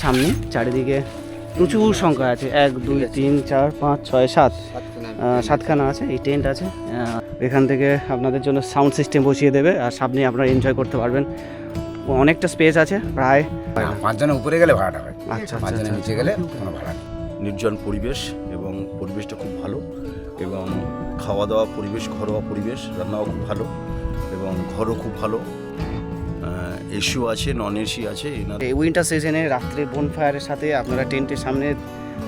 সামনে চারিদিকে প্রচুর সংখ্যা আছে, 1 2 3 4 5 6 7 7খানা আছে এই টেন্ট আছে। এখান থেকে আপনাদের জন্য সাউন্ড সিস্টেম বসিয়ে দেবে আর সামনে আপনারা এনজয় করতে পারবেন। অনেকটা স্পেস আছে, প্রায় 5 জনের উপরে গেলে ভাড়াটা হয়। আচ্ছা 5 জনের নিচে গেলে কোনো ভাড়া নেই। নির্জন পরিবেশ এবং পরিবেশটা খুব ভালো এবং খাওয়া দাওয়া পরিবেশ ঘরোয়া পরিবেশ, রান্নাও খুব ভালো এবং ঘরও খুব ভালো। এসিও আছে, নন এসি আছে। এই উইন্টার সিজনে রাত্রে বনফায়ারের সাথে আপনারা টেন্টের সামনে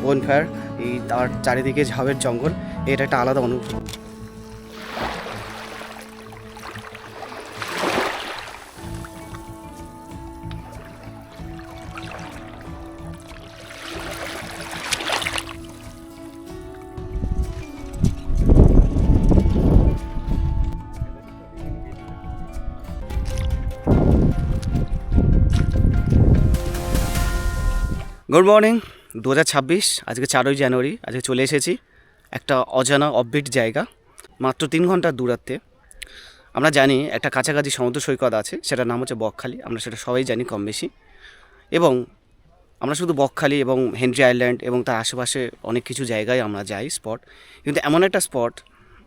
বনফায়ার, এই তার চারিদিকে ঝাউয়ের জঙ্গল, এটা একটা আলাদা অনুভব। গুড মর্নিং, 2026, আজকে 4ই জানুয়ারি। আজকে চলে এসেছি একটা অজানা অফবিট জায়গা, মাত্র 3 ঘন্টার দূরত্বে। আমরা জানি একটা কাছাকাছি সমুদ্র সৈকত আছে, সেটার নাম হচ্ছে বকখালি। আমরা সেটা সবাই জানি কম বেশি। এবং আমরা শুধু বকখালি এবং হেনরি আইল্যান্ড এবং তার আশেপাশে অনেক কিছু জায়গায় আমরা যাই স্পট, কিন্তু এমন একটা স্পট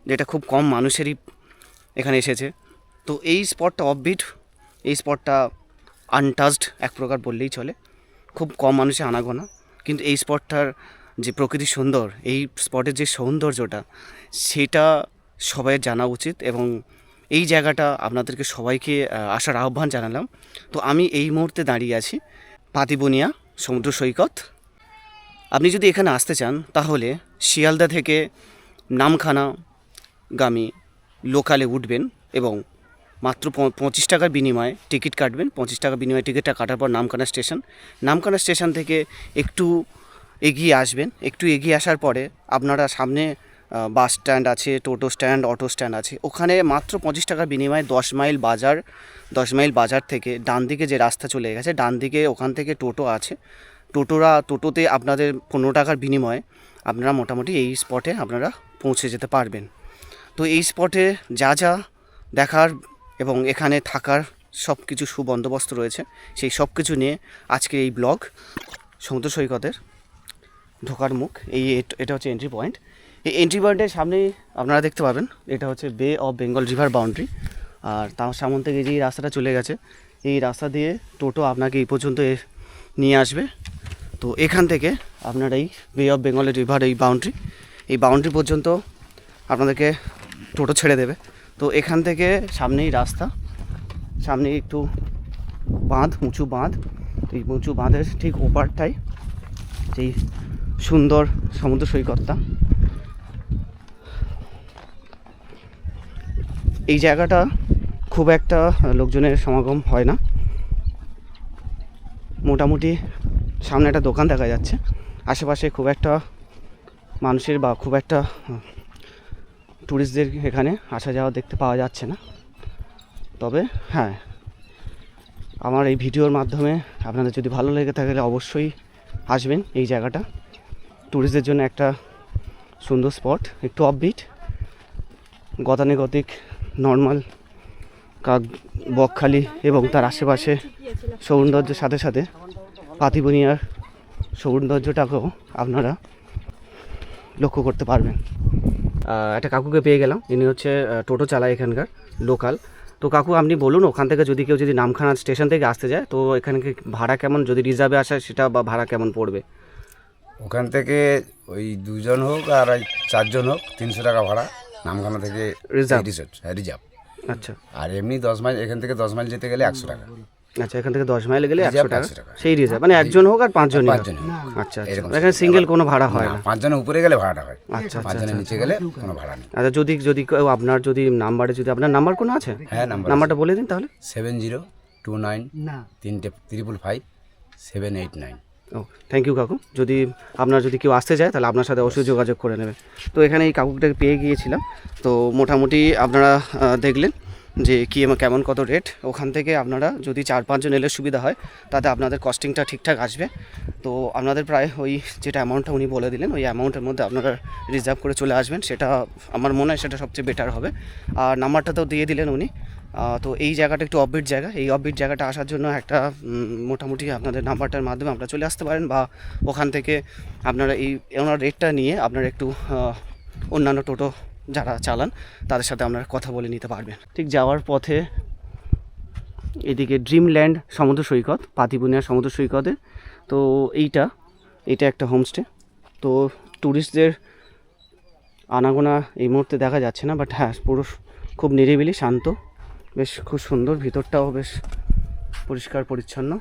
যেটা খুব কম মানুষেরই এখানে এসেছে। তো এই স্পটটা অফবিট, এই স্পটটা আনটাচড এক প্রকার বললেই চলে। খুব কম মানুষের আনাগোনা, কিন্তু এই স্পটটার যে প্রকৃতি সুন্দর, এই স্পটের যে সৌন্দর্যটা, সেটা সবাই জানা উচিত। এবং এই জায়গাটা আপনাদেরকে সবাইকে আসার আহ্বান জানালাম। তো আমি এই মুহূর্তে দাঁড়িয়ে আছি পাতিবনিয়া সমুদ্র সৈকত। আপনি যদি এখানে আসতে চান তাহলে শিয়ালদা থেকে নামখানা গামী লোকালে উঠবেন এবং মাত্র 25 টাকার বিনিময়ে টিকিট কাটবেন। 25 টাকা বিনিময়ে টিকিটটা কাটার পর নামখানা স্টেশন থেকে একটু এগিয়ে আসবেন। একটু এগিয়ে আসার পরে আপনারা সামনে বাস স্ট্যান্ড আছে, টোটো স্ট্যান্ড, অটো স্ট্যান্ড আছে। ওখানে মাত্র 25 টাকার বিনিময়ে 10 মাইল বাজার থেকে ডান দিকে যে রাস্তা চলে গেছে, ডান দিকে ওখান থেকে টোটো আছে। টোটোতে আপনাদের 15 টাকার বিনিময়ে আপনারা মোটামুটি এই স্পটে আপনারা পৌঁছে যেতে পারবেন। তো এই স্পটে যা যা দেখার এবং এখানে থাকার সব কিছু সুবন্দোবস্ত রয়েছে, সেই সব কিছু নিয়ে আজকের এই ব্লগ। সমুদ্র সৈকতের ঢোকার মুখ, এটা হচ্ছে এন্ট্রি পয়েন্ট। এই এন্ট্রি পয়েন্টের সামনেই আপনারা দেখতে পাবেন এটা হচ্ছে বে অফ বেঙ্গল রিভার বাউন্ডারি। আর তার সামনে থেকে যে রাস্তাটা চলে গেছে, এই রাস্তা দিয়ে টোটো আপনাকে এই পর্যন্ত নিয়ে আসবে। তো এখান থেকে আপনার এই বে অফ বেঙ্গলের রিভার এই বাউন্ডারি পর্যন্ত আপনাদেরকে টোটো ছেড়ে দেবে। তো এখান থেকে সামনেই রাস্তা, সামনে একটু বাঁধ, উঁচু বাঁধ। এই উঁচু বাঁধের ঠিক ওপারটাই যেই সুন্দর সমুদ্র সৈকতটা। এই জায়গাটা খুব একটা লোকজনের সমাগম হয় না। মোটামুটি সামনে একটা দোকান দেখা যাচ্ছে, আশেপাশে খুব একটা মানুষের বা খুব একটা ট্যুরিস্টদের এখানে আসা যাওয়া দেখতে পাওয়া যাচ্ছে না। তবে হ্যাঁ, আমার এই ভিডিওর মাধ্যমে আপনাদের যদি ভালো লেগে থাকে অবশ্যই আসবেন। এই জায়গাটা ট্যুরিস্টদের জন্য একটা সুন্দর স্পট, একটু অফবিট, গতানুগতিক নর্মাল বকখালি এবং তার আশেপাশে সৌন্দর্যের সাথে সাথে পাতিবনিয়ার সৌন্দর্যটাকেও আপনারা লক্ষ্য করতে পারবেন। একটা কাকুকে পেয়ে গেলাম, ইনি হচ্ছে টোটো চালায় এখানকার লোকাল। তো কাকু আপনি বলুন, ওখান থেকে যদি কেউ নামখানা স্টেশন থেকে আসতে যায় তো এখানে ভাড়া কেমন, যদি রিজার্ভে আসে সেটা বা ভাড়া কেমন পড়বে? ওখান থেকে ওই 2 জন হোক আর 4 জন হোক 300 টাকা ভাড়া নামখানা থেকে রিজার্ভ। রিজার্ভ। আচ্ছা, আর এমনি 10 মাইল, এখান থেকে 10 মাইল যেতে গেলে 100 টাকা। আচ্ছা, এখান থেকে 10 মাইল গেলে 100 রিজার্ভ টাকা 100 টাকা। সেই রিজার্ভ, মানে একজন হোক আর 5 জন। 5 জন। আচ্ছা, এরকম এখানে সিঙ্গেল কোনো ভাড়া হয় না। 5 জনের উপরে গেলে ভাড়াটা হয়। আচ্ছা, 5 জনের নিচে গেলে কোনো ভাড়া নেই। আচ্ছা, যদি কেউ আপনার নাম্বারে আপনার নাম্বার কোনো আছে? হ্যাঁ, নাম্বারটা বলে দিন তাহলে। 7029355789। ও, থ্যাংক ইউ কাকু। যদি কেউ আসতে চায় তাহলে আপনার সাথে অবশ্যই যোগাযোগ করে নেবে। তো এখানে এই কাকুটাকে পেয়ে গিয়েছিলাম। তো মোটামুটি আপনারা দেখলেন যে কেমন কত রেট। ওখান থেকে আপনারা যদি 4-5 জন এলে সুবিধা হয়, তাতে আপনাদের কস্টিংটা ঠিকঠাক আসবে। তো আপনাদের প্রায় ওই যেটা অ্যামাউন্টটা উনি বলে দিলেন, ওই অ্যামাউন্টের মধ্যে আপনারা রিজার্ভ করে চলে আসবেন। সেটা আমার মনে হয় সেটা সবচেয়ে বেটার হবে। আর নাম্বারটা তো দিয়ে দিলেন উনি, তো এই জায়গাটা একটু অফবিট জায়গা, এই অফবিট জায়গাটা আসার জন্য একটা মোটামুটি আপনাদের নাম্বারটার মাধ্যমে আপনারা চলে আসতে পারেন, বা ওখান থেকে আপনারা এই ওনার রেটটা নিয়ে আপনারা একটু অন্যান্য টোটো যারা চালান তাদের সাথে আপনারা কথা বলে নিতে পারবেন। ঠিক যাওয়ার পথে এদিকে ড্রিমল্যান্ড সমুদ্র সৈকত, পাতিবুনিয়া সমুদ্র সৈকতে, তো এইটা একটা হোমস্টে। তো ট্যুরিস্টদের আনাগোনা এই মুহূর্তে দেখা যাচ্ছে না, বাট হ্যাঁ পুরো খুব নিরিবিলি শান্ত, বেশ খুব সুন্দর, ভিতরটাও বেশ পরিষ্কার পরিচ্ছন্ন।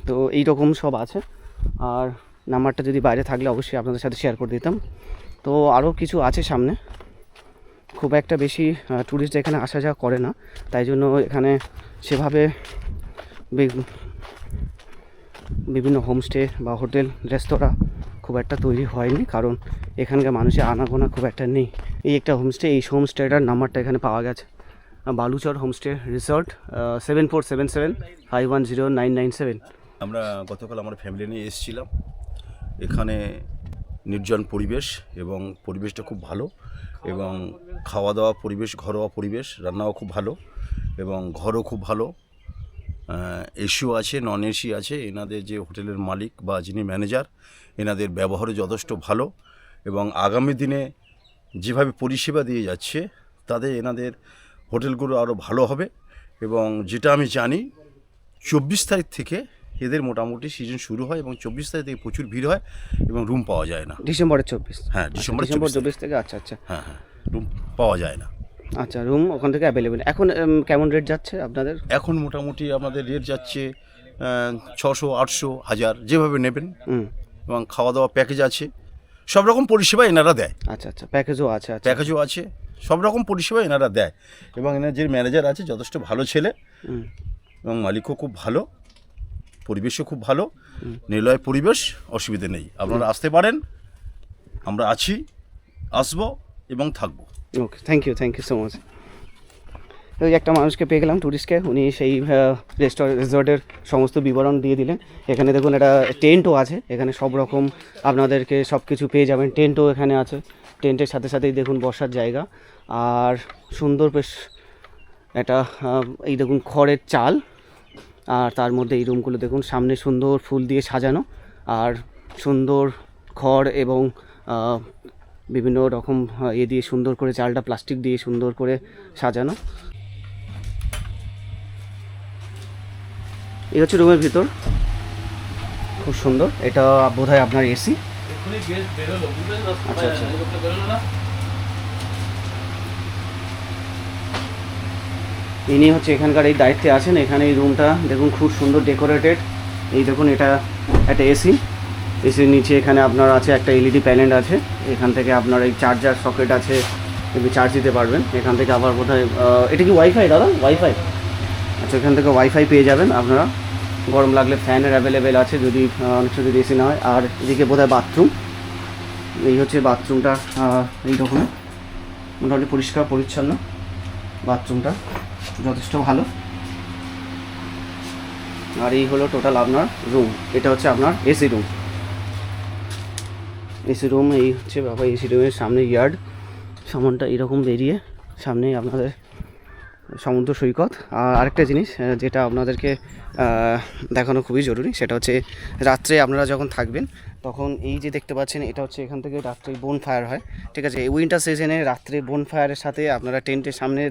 তো এই রকম সব আছে, আর নাম্বারটা যদি বাইরে থাকলে অবশ্যই আপনাদের সাথে শেয়ার করে দিতাম। তো আরও কিছু আছে সামনে, খুব একটা বেশি ট্যুরিস্ট এখানে আসা যাওয়া করে না, তাই জন্য এখানে সেভাবে বিভিন্ন হোমস্টে বা হোটেল রেস্তোরাঁ খুব একটা তৈরি হয়নি, কারণ এখানকার মানুষের আনাগোনা খুব একটা নেই। এই একটা হোমস্টে, এই হোমস্টেটার নাম্বারটা এখানে পাওয়া গেছে, বালুচর হোমস্টে রিসর্ট, 7477510997। আমরা গতকাল আমার ফ্যামিলি নিয়ে এসেছিলাম। এখানে নির্জন পরিবেশ এবং পরিবেশটা খুব ভালো, এবং খাওয়া দাওয়া পরিবেশ ঘরোয়া পরিবেশ, রান্নাও খুব ভালো এবং ঘরও খুব ভালো। এসিও আছে, নন এসি আছে। এনাদের যে হোটেলের মালিক বা যিনি ম্যানেজার, এনাদের ব্যবহারও যথেষ্ট ভালো, এবং আগামী দিনে যেভাবে পরিষেবা দিয়ে যাচ্ছে তাতে এনাদের হোটেলগুলো আরও ভালো হবে। এবং যেটা আমি জানি 24 তারিখ থেকে এদের মোটামুটি সিজন শুরু হয়, এবং 24 তারিখ থেকে প্রচুর ভিড় হয় এবং রুম পাওয়া যায় না। ডিসেম্বরের 24? হ্যাঁ, ডিসেম্বর 24 থেকে। আচ্ছা, হ্যাঁ, রুম পাওয়া যায় না। আচ্ছা, রুম ওখান থেকে অ্যাভেলেবেল। এখন কেমন রেট যাচ্ছে আপনাদের? এখন মোটামুটি আমাদের রেট যাচ্ছে 600, 800, 1000, যেভাবে নেবেন। এবং খাওয়া দাওয়া প্যাকেজ আছে, সব রকম পরিষেবা এনারা দেয়। আচ্ছা, প্যাকেজও আছে? প্যাকেজও আছে, সব রকম পরিষেবা এনারা দেয়। এবং এনার যে ম্যানেজার আছে যথেষ্ট ভালো ছেলে, এবং মালিকও খুব ভালো, পরিবেশও খুব ভালো, নিলয় পরিবেশ, অসুবিধে নেই। আপনারা আসতে পারেন, আমরা আছি, আসবো এবং থাকবো। ওকে, থ্যাংক ইউ সো মাচ। ওই একটা মানুষকে পেয়ে গেলাম, ট্যুরিস্টকে, উনি সেই রিসর্টের সমস্ত বিবরণ দিয়ে দিলেন। এখানে দেখুন একটা টেন্টও আছে, এখানে সব রকম আপনাদেরকে সব কিছু পেয়ে যাবেন। টেন্টও এখানে আছে, টেন্টের সাথে সাথেই দেখুন বসার জায়গা, আর সুন্দর বেশ একটা এই দেখুন খড়ের চাল, আর তার মধ্যে এই রুমগুলো দেখুন সামনে সুন্দর ফুল দিয়ে সাজানো, আর সুন্দর খড় এবং বিভিন্ন রকম দিয়ে সুন্দর করে চালটা প্লাস্টিক দিয়ে সুন্দর করে সাজানো। এই হচ্ছে রুমের ভিতর, খুব সুন্দর। এটা বোধহয় আপনার এসি। আচ্ছা, ইনি হচ্ছে এখানকার এই দায়িত্বে আছেন। এখানে এই রুমটা দেখুন খুব সুন্দর ডেকোরেটেড। এই দেখুন এটা একটা এসির নিচে এখানে আপনার আছে একটা এলইডি প্যানেল আছে, এখান থেকে আপনার এই চার্জার সকেট আছে, আপনি চার্জ দিতে পারবেন। এখান থেকে আবার বোধহয় এটা কি ওয়াইফাই দাদা? ওয়াইফাই? আচ্ছা, এখান থেকে ওয়াইফাই পেয়ে যাবেন আপনারা। গরম লাগলে ফ্যানের অ্যাভেলেবেল আছে যদি অনেক সময় যদি এসি না হয়। আর এদিকে বোধহয় বাথরুম, এই হচ্ছে বাথরুমটা। এইরকম মোটামুটি পরিষ্কার পরিচ্ছন্ন, বাথরুমটা যথেষ্ট ভালো। আর এই হলো টোটাল আপনার রুম। এটা হচ্ছে আপনার এসি রুম। এই হচ্ছে বাবা এসি রুমের সামনে ইয়ার্ড, সামনটা এরকম বেরিয়ে সামনেই আপনাদের সমুদ্র সৈকত। আর আরেকটা জিনিস যেটা আপনাদেরকে দেখানো খুবই জরুরি, সেটা হচ্ছে রাত্রে আপনারা যখন থাকবেন তখন এই যে দেখতে পাচ্ছেন, এটা হচ্ছে এখান থেকে রাত্রে বোনফায়ার হয়, ঠিক আছে? এই উইন্টার সিজনে রাত্রে বোনফায়ারের সাথে আপনারা টেন্টের সামনে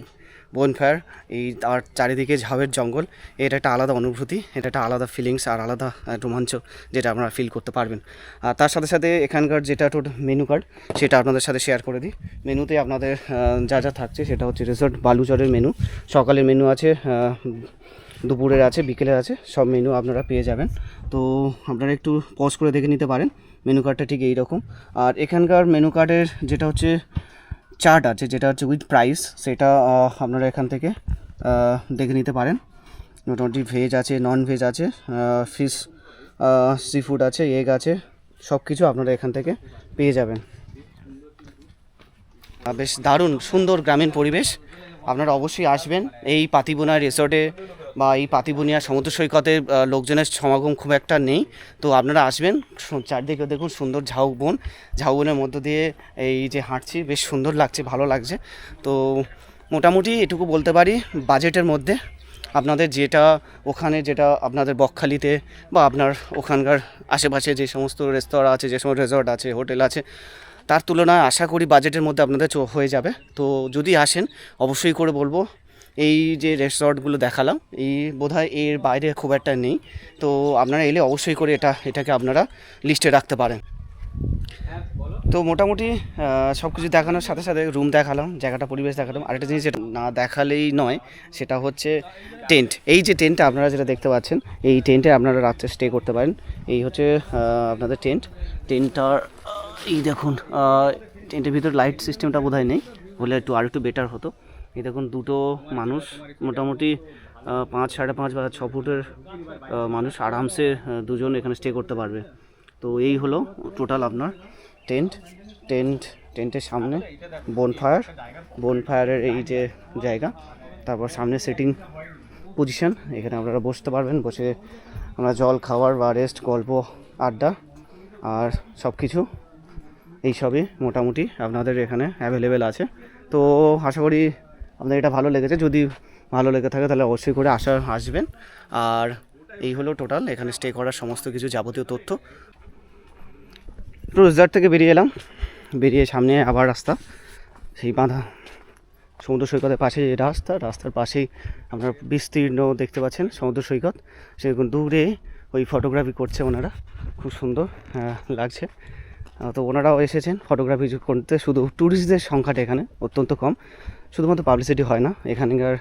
বোনফায়ার, এই আর চারিদিকে ঝাউয়ের জঙ্গল, এটা একটা আলাদা অনুভূতি, এটা একটা আলাদা ফিলিংস আর আলাদা রোমাঞ্চ যেটা আপনারা ফিল করতে পারবেন। আর তার সাথে সাথে এখানকার যেটা মেনু কার্ড সেটা আপনাদের সাথে শেয়ার করে দিই। মেনুতে আপনাদের যা যা থাকছে সেটা হচ্ছে রিসর্ট বালুচরের মেনু। সকালের মেনু আছে, দুপুরের আছে, বিকেলের আছে, সব মেনু আপনারা পেয়ে যাবেন। তো আপনারা একটু পজ করে দেখে নিতে পারেন। মেনু কার্ডটা ঠিক এই রকম। আর এখানকার মেনু কার্ডের যেটা হচ্ছে চার্ট আছে, যেটা হচ্ছে উইথ প্রাইস, সেটা আপনারা এখান থেকে দেখে নিতে পারেন। মোটামুটি ভেজ আছে, নন ভেজ আছে, ফিশ, সি ফুড আছে, এগ আছে, সব কিছু আপনারা এখান থেকে পেয়ে যাবেন। বেশ দারুণ সুন্দর গ্রামীণ পরিবেশ। আপনারা অবশ্যই আসবেন এই পাতিবুনিয়া রিসর্টে, বা এই পাতিবুনিয়া সমুদ্র সৈকতে লোকজনের সমাগম খুব একটা নেই। তো আপনারা আসবেন, চারদিকে দেখুন সুন্দর ঝাউবনের মধ্য দিয়ে এই যে হাঁটছি, বেশ সুন্দর লাগছে, ভালো লাগছে। তো মোটামুটি এটুকু বলতে পারি বাজেটের মধ্যে আপনাদের যেটা ওখানে যেটা আপনাদের বকখালিতে বা আপনার ওখানকার আশেপাশে যে সমস্ত রেস্তোরাঁ আছে, যে সমস্ত রিসর্ট আছে, হোটেল আছে, তার তুলনায় আশা করি বাজেটের মধ্যে আপনাদের হয়ে যাবে। তো যদি আসেন অবশ্যই করে বলবো এই যে রিসর্টগুলো দেখালাম এই বোধহয় এর বাইরে খুব একটা নেই। তো আপনারা এলে অবশ্যই করে এটাকে আপনারা লিস্টে রাখতে পারেন। তো মোটামুটি সব কিছু দেখানোর সাথে সাথে রুম দেখালাম, জায়গাটা পরিবেশ দেখালাম। আরেকটা জিনিস যেটা না দেখালেই নয় সেটা হচ্ছে টেন্ট। এই যে টেন্টটা আপনারা যেটা দেখতে পাচ্ছেন, এই টেন্টে আপনারা রাত্রে স্টে করতে পারেন। এই হচ্ছে আপনাদের টেন্টটার এই দেখুন, টেন্টের ভিতর লাইট সিস্টেমটা বোধহয় নেই, হলে আরেকটু বেটার হতো। এই দেখুন দুটো মানুষ মোটামুটি 5, 5.5 বা 6 ফুটের মানুষ আরামসে দুজন এখানে স্টে করতে পারবে। তো এই হলো টোটাল আপনার টেন্টের সামনে বনফায়ারের এই যে জায়গা, তারপর সামনে সিটিং পজিশন, এখানে আপনারা বসতে পারবেন। বসে আমরা জল খাওয়ার বা রেস্ট, গল্প, আড্ডা আর সব কিছু এইসবই মোটামুটি আপনাদের এখানে অ্যাভেলেবেল আছে। তো আশা করি আপনাদের এটা ভালো লেগেছে। যদি ভালো লেগে থাকে তাহলে অবশ্যই করে আসবেন। আর এই হলো টোটাল এখানে স্টে করার সমস্ত কিছু যাবতীয় তথ্য। একটু রিসর্ট থেকে বেরিয়ে এলাম, বেরিয়ে সামনে আবার রাস্তা, সেই বাঁধা সমুদ্র সৈকতের পাশে যে রাস্তার পাশেই আপনার বিস্তীর্ণ দেখতে পাচ্ছেন সমুদ্র সৈকত। সেরকম দূরে ওই ফটোগ্রাফি করছে ওনারা, খুব সুন্দর লাগছে। তো ওনারাও এসেছেন ফটোগ্রাফি করতে। শুধু ট্যুরিস্টদের সংখ্যাটা এখানে অত্যন্ত কম, শুধুমাত্র পাবলিসিটি হয় না, এখানকার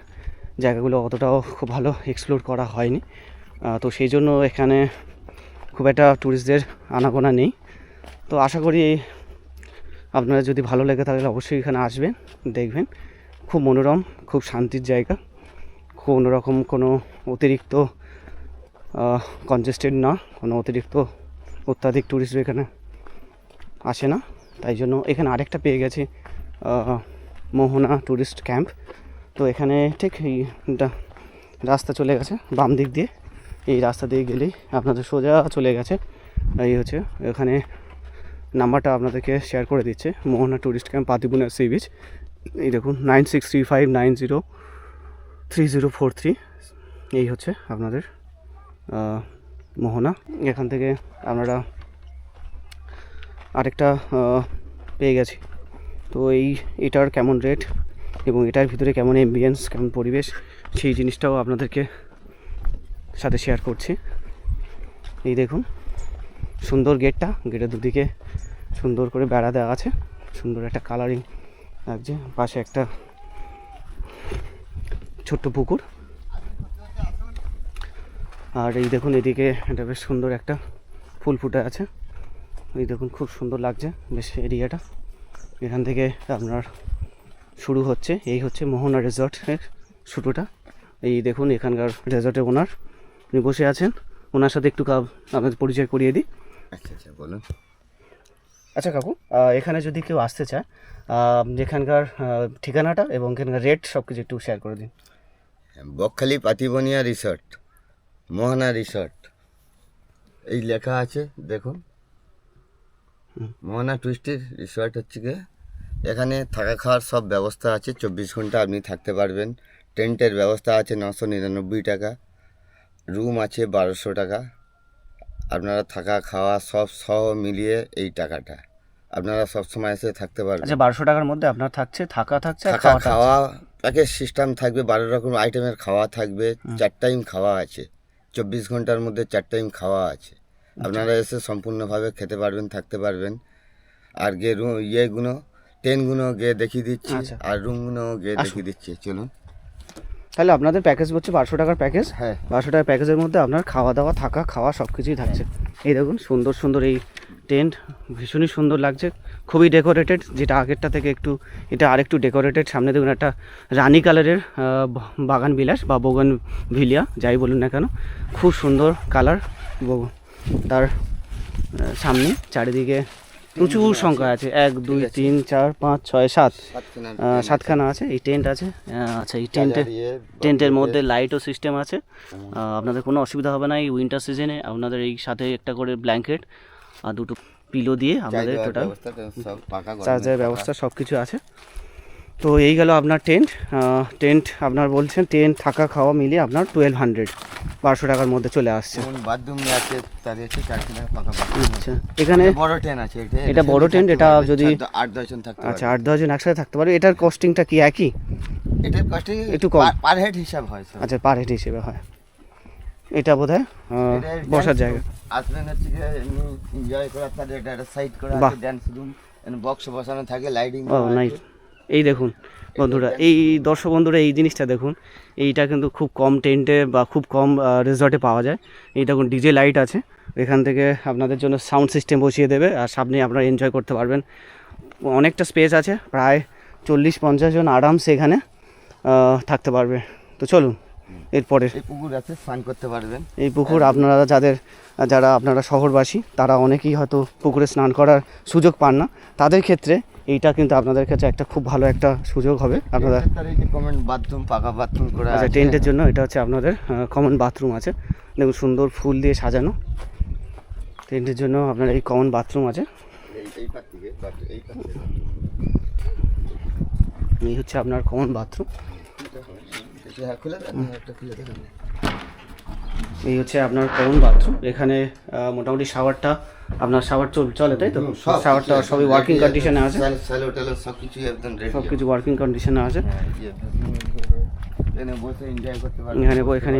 জায়গাগুলো অতটাও খুব ভালো এক্সপ্লোর করা হয়নি। তো সেই জন্য এখানে খুব একটা ট্যুরিস্টদের আনাগোনা নেই। তো আশা করি আপনারা যদি ভালো লেগে তাহলে অবশ্যই এখানে আসবেন, দেখবেন। খুব মনোরম, খুব শান্তির জায়গা, খুব অন্যরকম, কোনো অতিরিক্ত কনজেস্টেড না, কোনো অত্যাধিক ট্যুরিস্ট এখানে আসে না। তাই জন্য এখানে আরেকটা পেয়ে গেছি, মোহনা ট্যুরিস্ট ক্যাম্প। তো এখানে ঠিক এই রাস্তা চলে গেছে বাম দিক দিয়ে, এই রাস্তা দিয়ে গেলেই আপনাদের সোজা চলে গেছে। এই হচ্ছে এখানে নাম্বারটা আপনাদেরকে শেয়ার করে দিচ্ছে, Mohana tourist camp, Patibunia sea beach. এই দেখুন 9635903043। এই হচ্ছে আপনাদের মোহনা। এখান থেকে আপনারা আরেকটা পেয়ে গেছি। তো এটার কেমন রেট এবং এটার ভিতরে কেমন অ্যাম্বিয়েন্স, কেমন পরিবেশ, সেই জিনিসটাও আপনাদেরকে সাথে শেয়ার করছি। এই দেখুন সুন্দর গেটের দুদিকে সুন্দর করে বেড়া দেওয়া আছে, সুন্দর একটা কালারিং লাগছে। পাশে একটা ছোট্ট পুকুর। আর এই দেখুন এদিকে এটা বেশ সুন্দর একটা ফুল ফুটে আছে। এই দেখুন খুব সুন্দর লাগছে বেশ এরিয়াটা। এখান থেকে আপনার শুরু হচ্ছে, এই হচ্ছে মোহনা রিসর্টের শুরুটা। এই দেখুন এখানকার রিসর্টের ওনার উনি বসে আছেন, ওনার সাথে একটু আপনাদের পরিচয় করিয়ে দিই। আচ্ছা বলুন। আচ্ছা কাকু, এখানে যদি কেউ আসতে চায়, যেখানকার ঠিকানাটা এবং এখানকার রেট সব কিছু একটু শেয়ার করে দিন। বকখালি পাতিবনিয়া রিসর্ট, মোহনা রিসর্ট এই লেখা আছে দেখুন। মোহনা টুরিস্টের রিসর্ট হচ্ছে গিয়ে এখানে থাকা খাওয়ার সব ব্যবস্থা আছে, 24 ঘন্টা আপনি থাকতে পারবেন। টেন্টের ব্যবস্থা আছে 999 টাকা, রুম আছে 1200 টাকা। আপনারা থাকা খাওয়া সব সহ মিলিয়ে এই টাকাটা আপনারা সবসময় এসে থাকতে পারবেন। আচ্ছা 1200 টাকার মধ্যে আপনার থাকা থাকছে, থাকা খাওয়া প্যাকেজ সিস্টেম থাকবে, 12 রকম আইটেমের খাওয়া থাকবে, 4 টাইম খাওয়া আছে, 24 ঘন্টার মধ্যে 4 টাইম খাওয়া আছে। আপনারা এসে সম্পূর্ণভাবে খেতে পারবেন, থাকতে পারবেন। আর ইয়েগুলো টেনগুলো গিয়ে দেখিয়ে দিচ্ছি, আর রুমগুলো গিয়ে দেখিয়ে দিচ্ছি, চলুন। তাহলে আপনাদের প্যাকেজ হচ্ছে 1200 টাকার প্যাকেজ। হ্যাঁ, 1200 টাকার প্যাকেজের মধ্যে আপনার খাওয়া দাওয়া, থাকা খাওয়া সব কিছুই থাকছে। এই দেখুন সুন্দর সুন্দর এই টেন্ট, ভীষণই সুন্দর লাগছে, খুবই ডেকোরেটেড। যেটা আগেরটা থেকে এটা আরেকটু ডেকোরেটেড। সামনে দেখুন একটা রানী কালারের বাগান বিলাস বা বোগান ভিলিয়া যাই বলুন না কেন, খুব সুন্দর কালার। তার সামনে চারিদিকে প্রচুর সংখ্যা আছে, 1 2 3 4 5 6 7 7খানা আছে এই টেন্ট আছে। আচ্ছা এই টেন্টের মধ্যে লাইটও সিস্টেম আছে, আপনাদের কোনো অসুবিধা হবে না। এই উইন্টার সিজনে আপনাদের এই সাথে একটা করে ব্ল্যাঙ্কেট আর দুটো পিলো দিয়ে আপনাদের টোটাল চার্জারের ব্যবস্থা সব কিছু আছে। তো এই গেল আপনার টেন্ট। টেন্ট আপনার বলছেন টেন্ট থাকা খাওয়া মিলিয়ে আপনার 1200 1200 টাকার মধ্যে চলে আসছে। বাথরুম আছে তার হচ্ছে 4 টাকা পাকা বাথরুম। আচ্ছা, এখানে বড় টেন্ট আছে, এটা বড় টেন্ট, এটা যদি 8-10 জন থাকতে পারে। আচ্ছা 8-10 জন একসাথে থাকতে পারবে। এটার কস্টিংটা কি একই? এটার কস্টিং একটু কম। পার হেড হিসাব হয় স্যার। আচ্ছা পার হেড হিসেবে হয়। এটা বোধহয় বসার জায়গা। আসবেন হচ্ছে যে এনজয় করার তার এটা একটা সাইড করা বাহ। আছে, ড্যান্স রুম, বক্স বসানো থাকে, লাইটিং। ও নাইস। এই দেখুন বন্ধুরা, এই দর্শক বন্ধুরা এই জিনিসটা দেখুন, এইটা কিন্তু খুব কম টেন্টে বা খুব কম রিসর্টে পাওয়া যায়। এই দেখুন ডিজে লাইট আছে, এখান থেকে আপনাদের জন্য সাউন্ড সিস্টেম বসিয়ে দেবে আর সামনে আপনারা এনজয় করতে পারবেন। অনেকটা স্পেস আছে, প্রায় 40-50 জন আরামসে এখানে থাকতে পারবে। তো চলুন এরপরে। এই পুকুর আছে, স্নান করতে পারবেন। এই পুকুর আপনারা যারা আপনারা শহরবাসী তারা অনেকেই হয়তো পুকুরে স্নান করার সুযোগ পান না, তাদের ক্ষেত্রে এইটা কিন্তু আপনাদের কাছে একটা খুব ভালো একটা সুযোগ হবে। আপনারা তার এই যে কমন বাথরুম, পাকা বাথরুম করা আচ্ছা আছে। টেন্টের জন্য এটা হচ্ছে আপনাদের কমন বাথরুম আছে। দেখুন সুন্দর ফুল দিয়ে সাজানো। টেন্টের জন্য আপনার এই কমন বাথরুম আছে। এই পাশ থেকে এই পাশ থেকে এই হচ্ছে আপনার কমন বাথরুম। হ্যাঁ, খুলে দেন, একটা খুলে দেন। এই হচ্ছে আপনার কমন বাথরুম। এখানে মোটামুটি শাওয়ারটা আপনার শাওয়ার চলে তাই তো? শাওয়ারটা সবই ওয়ার্কিং কন্ডিশনে আছে, স্যালো টেলো সব কিছু একদম রেডি। সব কিছু ওয়ার্কিং কন্ডিশনে আছে। এখানে বসে এনজয় করতে পারবেন। এখানে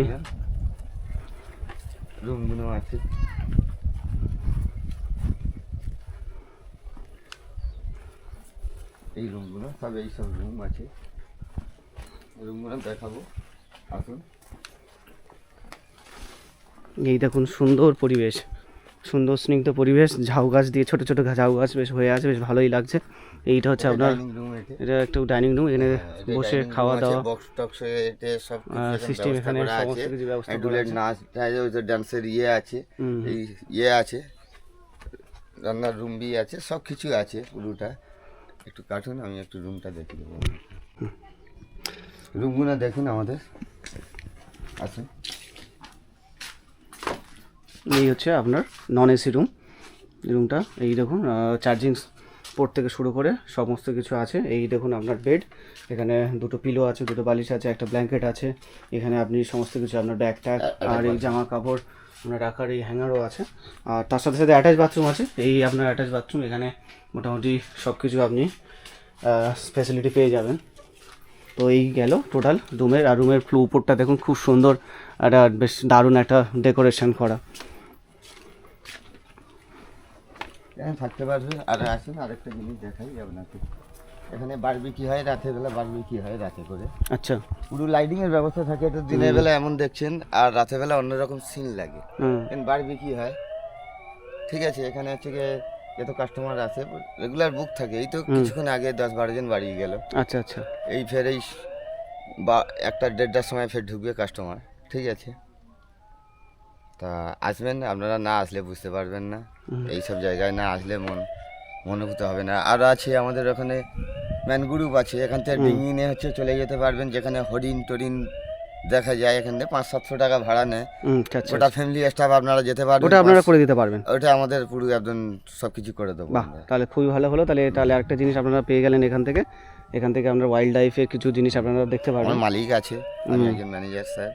রুমগুলো আছে। এই রুমগুলো সব এইসব রুম আছে, রুমগুলো দেখাবো, আসুন। এই দেখুন সুন্দর পরিবেশ, সুন্দর স্নিগ্ধ পরিবেশ, ঝাউ গাছ দিয়ে ছোট ছোট ঝাউ গাছ বেশ হয়ে আছে, বেশ ভালোই লাগছে। এইটা হচ্ছে আপনার এটা একটু ডাইনিং রুম, এখানে বসে খাওয়া দাওয়া বক্স টক্স এতে সব সিস্টেম, এখানে সমস্ত কিছু ব্যবস্থা করা ডুলেট আছে। নাচ ডান্সের ইয়ে আছে, এই ইয়ে আছে, রান্নার রুম বি আছে, সব কিছু আছে পুরোটা। একটু কাটুন, আমি একটু রুমটা দেখে দেবো। রুমগুলো দেখুন আমাদের, আসুন। এই হচ্ছে আপনার নন এসি রুমটা। এই দেখুন চার্জিং পোর্ট থেকে শুরু করে সমস্ত কিছু আছে। এই দেখুন আপনার বেড, এখানে দুটো পিলো আছে, দুটো বালিশ আছে, একটা ব্ল্যাঙ্কেট আছে। এখানে আপনি সমস্ত কিছু আপনার ব্যাগ ট্যাগ আর এই জামা কাপড় আপনার রাখার এই হ্যাঙ্গারও আছে। আর তার সাথে সাথে অ্যাটাচ বাথরুম আছে। এই আপনার অ্যাটাচ বাথরুম, এখানে মোটামুটি সব কিছু আপনি ফ্যাসিলিটি পেয়ে যাবেন। তো এই গেল টোটাল রুমের। আর রুমের উপরটা দেখুন খুব সুন্দর, একটা বেশ দারুণ একটা ডেকোরেশন করা। এখানে থাকতে পারবে। আর আসুন আরেকটা জিনিস দেখাই আপনাকে, এখানে বারবিকি হয় রাতের বেলা, বারবিকি হয় রাতে করে। আচ্ছা, পুরো লাইটিং এর ব্যবস্থা থাকে। এটা দিনের বেলা এমন দেখছেন, আর রাতের বেলা অন্যরকম সিন লাগে। বারবিকি হয়, ঠিক আছে। এখানে হচ্ছে গিয়ে যত কাস্টমার আসে রেগুলার বুক থাকে। এই তো কিছুক্ষণ আগে 10-12 জন বাড়িয়ে গেল। আচ্ছা আচ্ছা। এই ফের এই বা 1টা-1:30টার সময় ফের ঢুকবে কাস্টমার, ঠিক আছে। তা আসবেন, আপনারা না আসলে বুঝতে পারবেন না। এইসব জায়গায় না আসলে মনোভূত হবে না। আর আছে আমাদের ওখানে ম্যান গ্রুপ আছে, এখান থেকে ডিঙি নিয়ে হচ্ছে চলে যেতে পারবেন, যেখানে হরিণ টরিন দেখা যায়। এখান থেকে 500-700 টাকা ভাড়া নেয়। ওটা ফ্যামিলি স্টাফ আপনারা যেতে পারবেন, ওটা আপনারা করে দিতে পারবেন। ওটা আমাদের পুরো একদম সব কিছু করে দেবো। বাহ, তাহলে খুবই ভালো হলো। তাহলে আরেকটা জিনিস আপনারা পেয়ে গেলেন এখান থেকে আপনার ওয়াইল্ড লাইফের কিছু জিনিস আপনারা দেখতে পারবেন। আমার মালিক আছে, আমি একজন ম্যানেজার স্যার,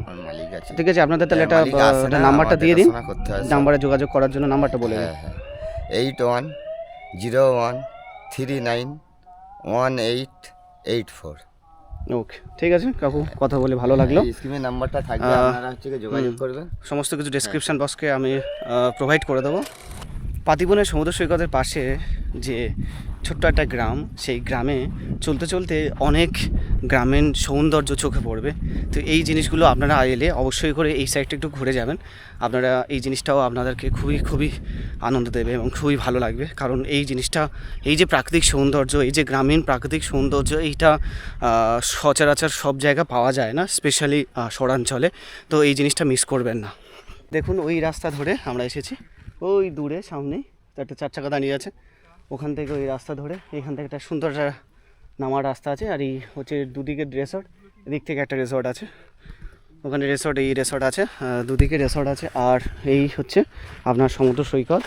আমার মালিক আছে। ঠিক আছে, আপনাদের তাহলে একটা নাম্বারটা দিয়ে দিন, নাম্বারে যোগাযোগ করার জন্য নাম্বারটা বলে দিন। 8101391884। ওকে, ঠিক আছে কাকু, কথা বলে ভালো লাগলো। স্ক্রিনে নাম্বারটা থাকবে, আপনারা হচ্ছে যোগাযোগ করবেন। সমস্ত কিছু ডেসক্রিপশন বক্সকে আমি প্রোভাইড করে দেবো। পাতিবনের সমুদ্র সৈকতের পাশে যে ছোট্ট একটা গ্রাম, সেই গ্রামে চলতে চলতে অনেক গ্রামীণ সৌন্দর্য চোখে পড়বে। তো এই জিনিসগুলো আপনারা এলে অবশ্যই করে এই সাইডটা একটু ঘুরে যাবেন। আপনারা এই জিনিসটাও আপনাদেরকে খুবই খুবই আনন্দ দেবে এবং খুবই ভালো লাগবে। কারণ এই জিনিসটা, এই যে প্রাকৃতিক সৌন্দর্য, এই যে গ্রামীণ প্রাকৃতিক সৌন্দর্য, এইটা সচরাচর সব জায়গায় পাওয়া যায় না, স্পেশালি শহরাঞ্চলে। তো এই জিনিসটা মিস করবেন না। দেখুন ওই রাস্তা ধরে আমরা এসেছি, ওই দূরে সামনেই একটা 4 চাকা দাঁড়িয়ে আছে, ওখান থেকে ওই রাস্তা ধরে এখান থেকে একটা সুন্দর নামার রাস্তা আছে। আর এই হচ্ছে দুদিকে রিসর্ট, এদিক থেকে একটা রিসর্ট আছে, ওখানে রিসর্ট, এই রিসর্ট আছে, দুদিকে রিসর্ট আছে। আর এই হচ্ছে আপনার সমুদ্র সৈকত।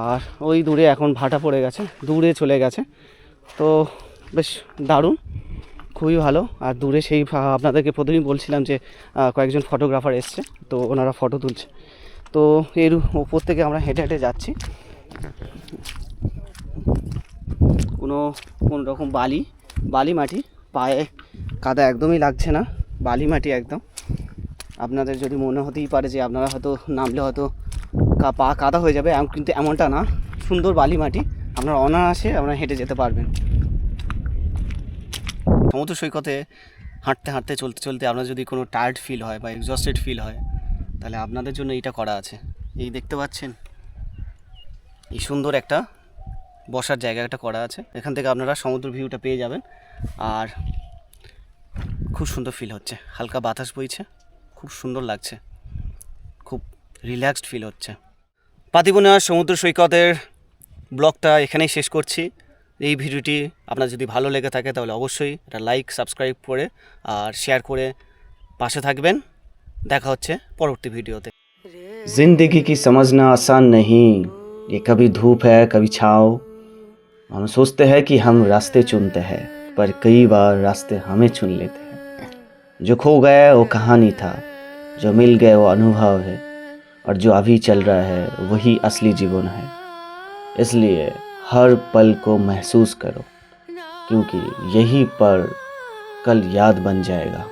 আর ওই দূরে এখন ভাটা পড়ে গেছে, দূরে চলে গেছে। তো বেশ দারুণ, খুবই ভালো। আর দূরে সেই আপনাদেরকে প্রথমেই বলছিলাম যে কয়েকজন ফটোগ্রাফার এসছে, তো ওনারা ফটো তুলছে। তো এর ওপর থেকে আমরা হেঁটে হেঁটে যাচ্ছি। কোন রকম বালি মাটি, পায়ে কাদা একদমই লাগছে না, বালি মাটি একদম। আপনাদের যদি মনে হতেই পারে যে আপনারা হয়তো নামলে হয়তো পা কাদা হয়ে যাবে, কিন্তু এমনটা না, সুন্দর বালি মাটি, আপনারা অনায়াসে আপনারা হেঁটে যেতে পারবেন। সমুদ্র সৈকতে হাঁটতে হাঁটতে চলতে চলতে আপনার যদি কোনো টায়ার্ড ফিল হয় বা এক্সস্টেড ফিল হয়, তাহলে আপনাদের জন্য এইটা করা আছে। এই দেখতে পাচ্ছেন, এই সুন্দর একটা বসার জায়গা একটা করা আছে, এখান থেকে আপনারা সমুদ্র ভিউটা পেয়ে যাবেন। আর খুব সুন্দর ফিল হচ্ছে, হালকা বাতাস বইছে, খুব সুন্দর লাগছে, খুব রিল্যাক্সড ফিল হচ্ছে। পাতিবুনিয়া সমুদ্র সৈকতের ব্লগটা এখানেই শেষ করছি। এই ভিডিওটি আপনার যদি ভালো লেগে থাকে তাহলে অবশ্যই এটা লাইক, সাবস্ক্রাইব করে আর শেয়ার করে পাশে থাকবেন। দেখা হচ্ছে পরবর্তী ভিডিওতে। जिंदगी की समझना आसान नहीं, ये कभी धूप है कभी छाँव। हम सोचते हैं कि हम रास्ते चुनते हैं, पर कई बार रास्ते हमें चुन लेते हैं। जो खो गया वो कहानी था, जो मिल गए वो अनुभव है, और जो अभी चल रहा है वही असली जीवन है। इसलिए हर पल को महसूस करो, क्योंकि यही पल कल याद बन जाएगा।